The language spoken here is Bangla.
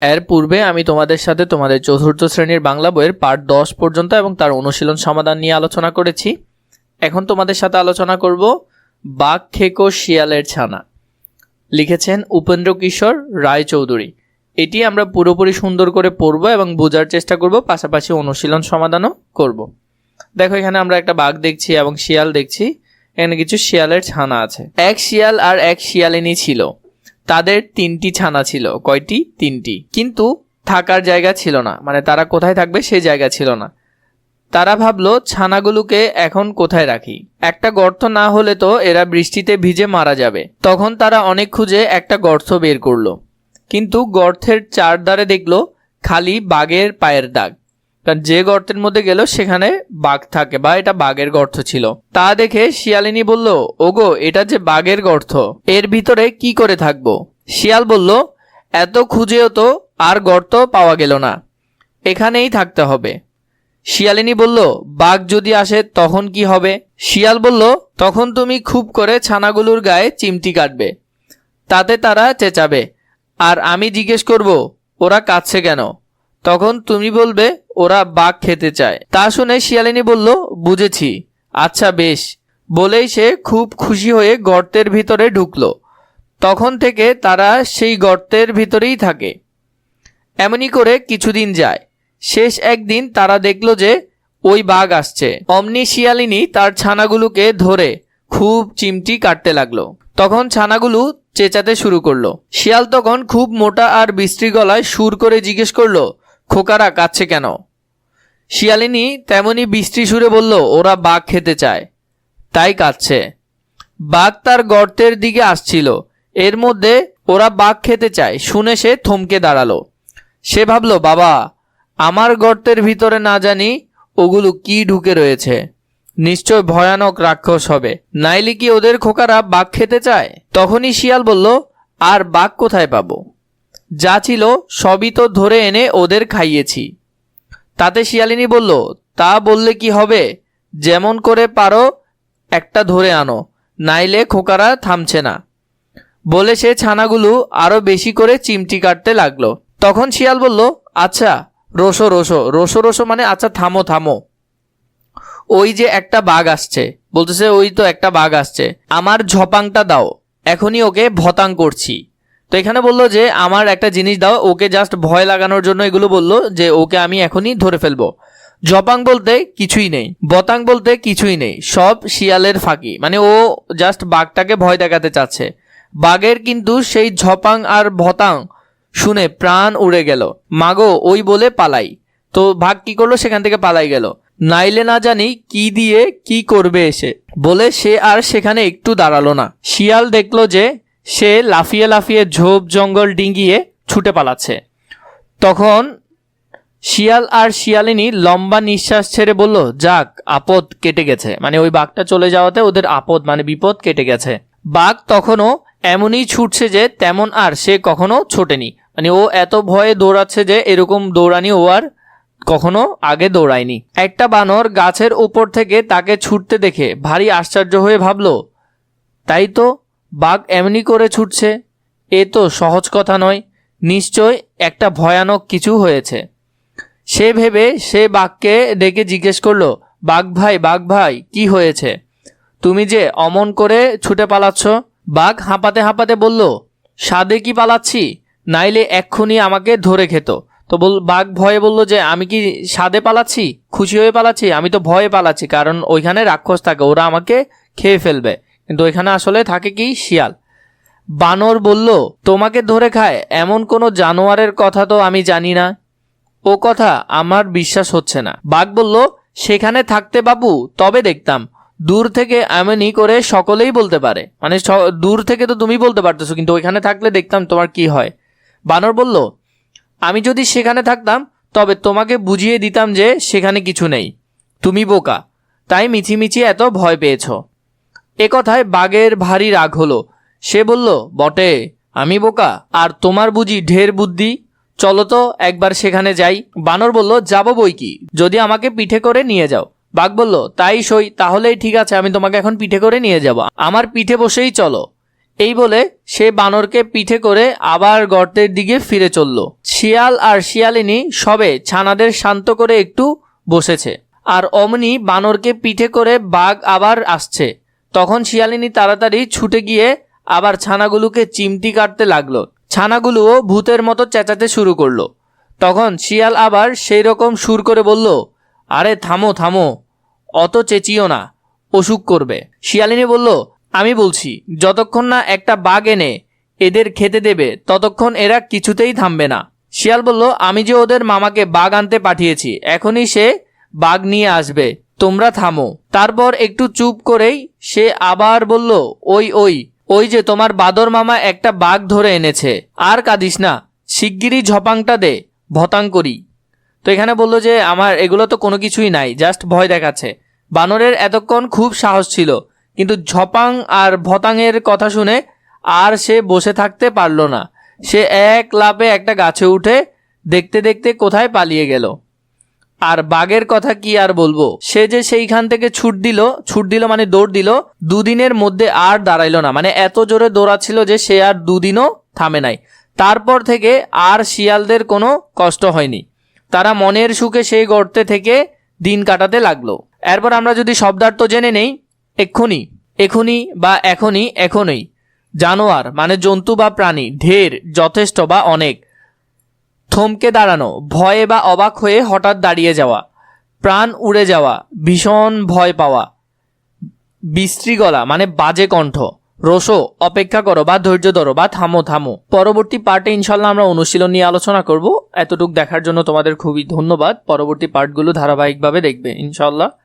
এর পূর্বে আমি তোমাদের সাথে তোমাদের চতুর্থ শ্রেণীর বাংলা বইয়ের পার্ট 10 পর্যন্ত এবং তার অনুশীলন সমাধান নিয়ে আলোচনা করেছি। এখন তোমাদের সাথে আলোচনা করব বাঘ খেকো শিয়ালের ছানা। লিখেছেন উপেন্দ্র কিশোর রায়চৌধুরী। এটি আমরা পুরোপুরি সুন্দর করে পড়ব এবং বোঝার চেষ্টা করব, পাশাপাশি অনুশীলন সমাধানও করব। দেখো, এখানে আমরা একটা বাঘ দেখছি এবং শিয়াল দেখছি। এখানে কিছু শিয়ালের ছানা আছে। এক শিয়াল আর এক শিয়ালিনী ছিল। তাদের 3টি ছানা ছিল। কয়টি? 3টি। কিন্তু থাকার জায়গা ছিল না, মানে তারা কোথায় থাকবে সেই জায়গা ছিল না। তারা ভাবলো ছানাগুলোকে এখন কোথায় রাখি। একটা গর্ত না হলে তো এরা বৃষ্টিতে ভিজে মারা যাবে। তখন তারা অনেক খুঁজে একটা গর্ত বের করলো, কিন্তু গর্তের চারধারে দেখলো খালি বাঘের পায়ের দাগ। কারণ যে গর্তের মধ্যে গেল সেখানে বাঘ থাকে, বা এটা বাঘের গর্ত ছিল। তা দেখে শিয়ালিনী বলল, ওগো, এটা যে বাঘের গর্ত, এর ভিতরে কি করে থাকবো? শিয়াল বলল, এত খুঁজেও তো আর গর্ত পাওয়া গেল না, এখানেই থাকতে হবে। শিয়ালিনী বলল, বাঘ যদি আসে তখন কি হবে? শিয়াল বলল, তখন তুমি খুব করে ছানাগুলোর গায়ে চিমটি কাটবে, তাতে তারা চেঁচাবে, আর আমি জিজ্ঞেস করব ওরা কাঁদছে কেন। তখন তুমি বলবে ওরা বাঘ খেতে চায়। তা শুনে শিয়ালিনী বলল, বুঝেছি, আচ্ছা বেশ। বলেই সে খুব খুশি হয়ে গর্তের ভিতরে ঢুকলো। তখন থেকে তারা সেই গর্তের ভিতরেই থাকে। এমনি করে কিছুদিন যায়। শেষ একদিন তারা দেখলো যে ওই বাঘ আসছে। অমনি শিয়ালিনী তার ছানাগুলোকে ধরে খুব চিমটি কাটতে লাগলো। তখন ছানাগুলো চেঁচাতে শুরু করলো। শিয়াল তখন খুব মোটা আর বিশ্রী গলায় সুর করে জিজ্ঞেস করলো, খোকারা কাঁদছে কেন? শিয়ালিনী তেমনি বিশ্রী সুরে বলল, ওরা বাঘ খেতে চায়, তাই কাঁদছে। বাঘ তার গর্তের দিকে আসছিল। এর মধ্যে ওরা বাঘ খেতে চায় শুনে সে থমকে দাঁড়ালো। সে ভাবলো, বাবা, আমার গর্তের ভিতরে না জানি ওগুলো কি ঢুকে রয়েছে, নিশ্চয় ভয়ানক রাক্ষস হবে, নাইলে কি ওদের খোকারা বাঘ খেতে চায়? তখনই শিয়াল বলল, আর বাঘ কোথায় পাবো? যা ছিল সবই তো ধরে এনে ওদের খাইয়েছি। তাতে শিয়ালিনী বলল, তা বললে কি হবে? যেমন করে পারো একটা ধরে আনো, নাইলে খোকারা থামছে না। বলে সে ছানাগুলো আরো বেশি করে চিমটি কাটতে লাগলো। তখন শিয়াল বলল, আচ্ছা রোসো রোসো, রোসো রোসো মানে আচ্ছা থামো থামো, ওই যে একটা বাঘ আসছে, বলতেছে ওই তো একটা বাঘ আসছে, আমার ঝপাংটা দাও, এখনই ওকে ভতাং করছি। তো এখানে বললো যে আমার একটা জিনিস দাও, ওকে জাস্ট ভয় লাগানোর জন্য এগুলো বললো যে ওকে আমি এখনই ধরে ফেলবো। জপাং বলতে কিছুই নেই, বতাং বলতে কিছুই নেই, সব শিয়ালের ফাঁকি, মানে ও জাস্ট বাঘটাকে ভয় দেখাতে চাচ্ছে। বাঘের কিন্তু সেই ঝপাং আর ভতাং শুনে প্রাণ উড়ে গেল। মাগো, ওই বলে পালাই। তো বাঘ কি করলো, সেখান থেকে পালাই গেল, নাইলে না জানি কি দিয়ে কি করবে এসে। বলে সে আর সেখানে একটু দাঁড়ালো না। শিয়াল দেখলো যে সে লাফিয়ে লাফিয়ে ঝোপ জঙ্গল ডিঙ্গিয়ে ছুটে পালাচ্ছে। তখন শিয়াল আর শিয়ালিনী লম্বা নিঃশ্বাস ছেড়ে বলল, যাক, আপদ কেটে গেছে, মানে ওই বাঘটা চলে যাওয়াতে ওদের আপদ মানে বিপদ কেটে গেছে। বাঘ তখনও এমনই ছুটছে যে তেমন আর সে কখনো ছোটেনি, মানে ও এত ভয়ে দৌড়াচ্ছে যে এরকম দৌড়ানি ও আর কখনো আগে দৌড়ায়নি। একটা বানর গাছের উপর থেকে তাকে ছুটতে দেখে ভারী আশ্চর্য হয়ে ভাবলো, তাই তো, বাঘ এমনি করে ছুটছে, এ তো সহজ কথা নয়, নিশ্চয় একটা ভয়ানক কিছু হয়েছে। সে ভেবে সে বাঘকে ডেকে জিজ্ঞেস করলো, বাঘ ভাই, কি হয়েছে? তুমি যে অমন করে ছুটে পালাচ্ছ? বাঘ হাঁপাতে হাঁপাতে বলল, স্বাদে কি পালাচ্ছি, নাইলে এক্ষুনি আমাকে ধরে খেত। তো বাঘ ভয়ে বলল যে আমি কি স্বাদে পালাচ্ছি, খুশি হয়ে পালাচ্ছি? আমি তো ভয়ে পালাচ্ছি, কারণ ওইখানে রাক্ষস থাকে, ওরা আমাকে খেয়ে ফেলবে, কিন্তু ওইখানে আসলে থাকে কি, শিয়াল। বানর বলল, তোমাকে ধরে খায় এমন কোনো জানোয়ারের কথা তো আমি জানি না, ও কথা আমার বিশ্বাস হচ্ছে না। বাঘ বলল, সেখানে থাকতে বাবু তবে দেখতাম, দূর থেকে এমনি করে সকলেই বলতে পারে, মানে দূর থেকে তো তুমি বলতে পারতেছো, কিন্তু ওইখানে থাকলে দেখতাম তোমার কি হয়। বানর বলল, আমি যদি সেখানে থাকতাম তবে তোমাকে বুঝিয়ে দিতাম যে সেখানে কিছু নেই, তুমি বোকা, তাই মিছিমিছি এত ভয় পেয়েছ। এ কথায় বাঘের ভারী রাগ হলো। সে বলল, বটে, আমি বোকা, আর তোমার বুঝি ঢের বুদ্ধি, চলো তো একবার সেখানে যাই। বানর বলল, যাবো বই কি, যদি আমাকে পিঠে করে নিয়ে যাও। বাঘ বলল, তাই সই, তাহলেই ঠিক আছে, আমি তোমাকে এখন পিঠে করে নিয়ে যাব, আমার পিঠে বসেই চলো। এই বলে সে বানরকে পিঠে করে আবার গর্তের দিকে ফিরে চলল। শিয়াল আর শিয়ালিনী সবে ছানাদের শান্ত করে একটু বসেছে, আর অমনি বানরকে পিঠে করে বাঘ আবার আসছে। তখন শিয়ালিনী তাড়াতাড়ি ছুটে গিয়ে আবার ছানাগুলোকে চিমটি কাটতে লাগলো। ছানাগুলোও ভূতের মতো চেঁচাতে শুরু করলো। তখন শিয়াল আবার সেই রকম সুর করে বলল, আরে থামো থামো, অত চেঁচিও না, অসুখ করবে। শিয়ালিনী বলল, আমি বলছি যতক্ষণ না একটা বাঘ এনে এদের খেতে দেবে ততক্ষণ এরা কিছুতেই থামবে না। শিয়াল বলল, আমি যে ওদের মামাকে বাঘ আনতে পাঠিয়েছি, এখনই সে বাঘ নিয়ে আসবে, তোমরা থামো। তারপর একটু চুপ করেই সে আবার বলল, ওই ওই ওই যে তোমার বাদর মামা একটা বাঘ ধরে এনেছে, আর কাঁদিস না, শিগগিরই ঝপাংটা দে, ভতাং করি। তো এখানে বলল যে আমার এগুলো তো কোনো কিছুই নাই, জাস্ট ভয় দেখাচ্ছে। বানরের এতক্ষণ খুব সাহস ছিল, কিন্তু ঝপাং আর ভতাংয়ের কথা শুনে আর সে বসে থাকতে পারল না। সে এক লাফে একটা গাছে উঠে দেখতে দেখতে কোথায় পালিয়ে গেল। আর বাঘের কথা কি আর বলবো, সে যে সেইখান থেকে ছুট দিল মানে দৌড় দিল, দুদিনের মধ্যে আর দাঁড়াইলো না, মানে এত জোরে দৌড়াচ্ছিল যে সে আর দুদিনও থামে নাই। তারপর থেকে আর শিয়ালদের কোনো কষ্ট হয়নি, তারা মনের সুখে সেই গর্তে থেকে দিন কাটাতে লাগলো। এরপর আমরা যদি শব্দার্থ জেনে নেই, এক্ষুনি, এখুনি বা এখনই, এখনই। জানোয়ার মানে জন্তু বা প্রাণী, ঢের, যথেষ্ট বা অনেক। থমকে দাঁড়ানো, ভয়ে বা অবাক হয়ে হঠাৎ দাঁড়িয়ে যাওয়া। প্রাণ উড়ে যাওয়া, ভীষণ ভয় পাওয়া। বিশ্রী গলা মানে বাজে কণ্ঠ। রোষো, অপেক্ষা করো বা ধৈর্য ধরো বা থামো থামো। পরবর্তী পার্টে ইনশাল্লাহ আমরা অনুশীলন নিয়ে আলোচনা করব। এতটুকু দেখার জন্য তোমাদের খুবই ধন্যবাদ। পরবর্তী পার্টগুলো ধারাবাহিকভাবে দেখবে ইনশাল্লাহ।